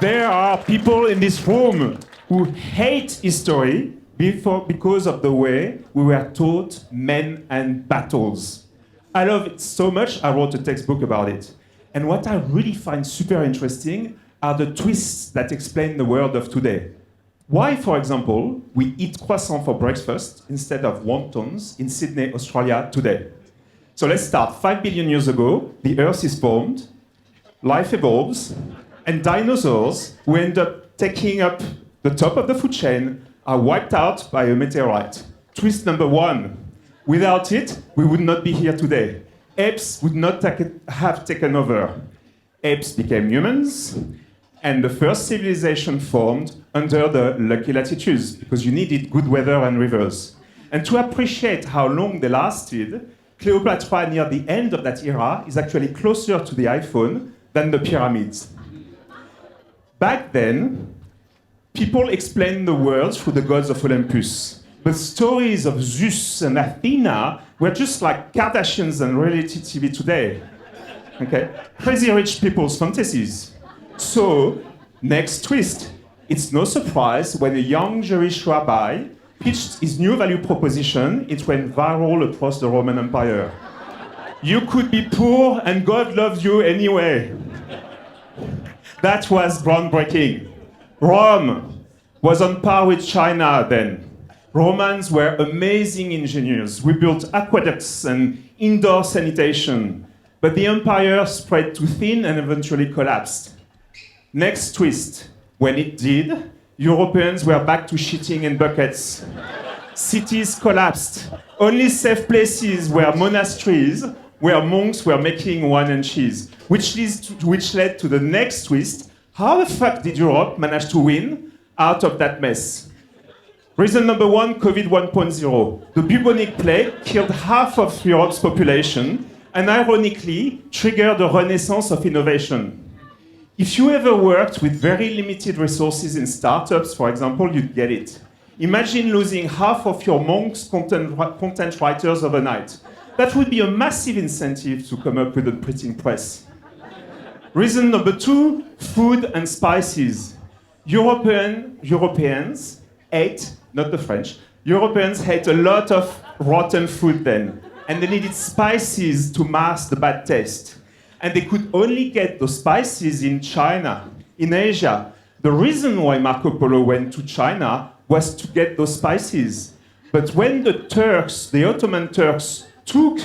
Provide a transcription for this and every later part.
There are people in this room who hate history because of the way we were taught men and battles. I love it so much, I wrote a textbook about it. And what I really find super interesting are the twists that explain the world of today. Why, for example, we eat croissant for breakfast instead of wontons in Sydney, Australia today. So let's start. 5 billion years ago, the Earth is formed, life evolves, and dinosaurs, who end up taking up the top of the food chain, are wiped out by a meteorite. Twist number one. Without it, we would not be here today. Apes would not have taken over. Apes became humans, and the first civilization formed under the lucky latitudes, because you needed good weather and rivers. And to appreciate how long they lasted, Cleopatra, near the end of that era, is actually closer to the iPhone than the pyramids. Back then, people explained the world through the gods of Olympus. But stories of Zeus and Athena were just like Kardashians and reality TV today. Okay? Crazy rich people's fantasies. So, next twist. It's no surprise when a young Jewish rabbi pitched his new value proposition, it went viral across the Roman Empire. You could be poor and God loves you anyway. That was groundbreaking. Rome was on par with China then. Romans were amazing engineers. We built aqueducts and indoor sanitation. But the empire spread too thin and eventually collapsed. Next twist. When it did, Europeans were back to shitting in buckets. Cities collapsed. Only safe places were monasteries, where monks were making wine and cheese, which led to the next twist. How the fuck did Europe manage to win out of that mess? Reason number one, COVID 1.0. The bubonic plague killed half of Europe's population and ironically triggered a renaissance of innovation. If you ever worked with very limited resources in startups, for example, you'd get it. Imagine losing half of your monks' content writers overnight. That would be a massive incentive to come up with a printing press. Reason number two, food and spices. Europeans ate, not the French, Europeans ate a lot of rotten food then, and they needed spices to mask the bad taste. And they could only get those spices in China, in Asia. The reason why Marco Polo went to China was to get those spices. But when the Turks, the Ottoman Turks, took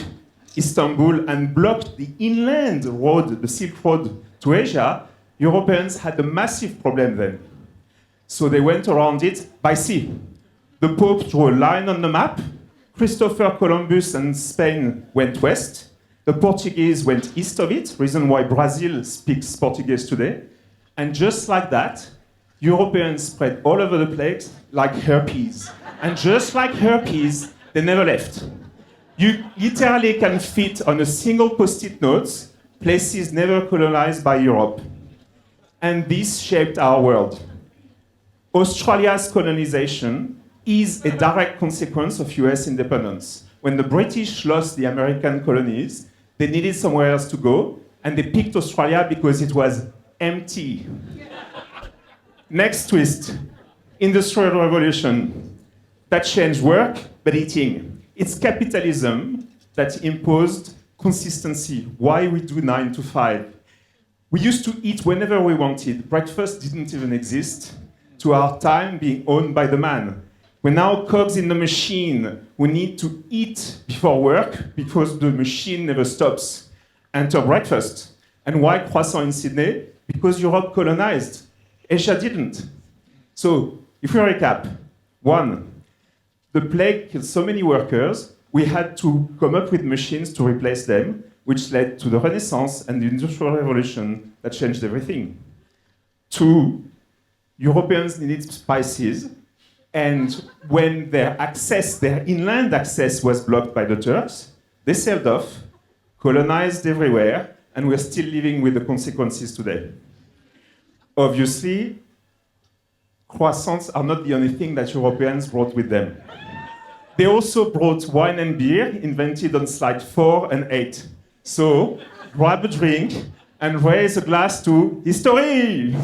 Istanbul and blocked the inland road, the Silk Road to Asia, Europeans had a massive problem then. So they went around it by sea. The Pope drew a line on the map. Christopher Columbus and Spain went west. The Portuguese went east of it, reason why Brazil speaks Portuguese today. And just like that, Europeans spread all over the place like herpes. And just like herpes, they never left. You literally can fit on a single post-it note places never colonized by Europe. And this shaped our world. Australia's colonization is a direct consequence of US independence. When the British lost the American colonies, they needed somewhere else to go, and they picked Australia because it was empty. Next twist, Industrial Revolution. That changed work, but eating. It's capitalism that imposed consistency, why we do 9 to 5. We used to eat whenever we wanted. Breakfast didn't even exist, to our time being owned by the man. We're now cogs in the machine. We need to eat before work because the machine never stops. Enter breakfast. And why croissant in Sydney? Because Europe colonized. Asia didn't. So, if we recap, 1, the plague killed so many workers, we had to come up with machines to replace them, which led to the Renaissance and the Industrial Revolution that changed everything. 2, Europeans needed spices, and when their inland access was blocked by the Turks, they sailed off, colonized everywhere, and we're still living with the consequences today. Obviously, croissants are not the only thing that Europeans brought with them. They also brought wine and beer, invented on slide 4 and 8. So, grab a drink and raise a glass to history!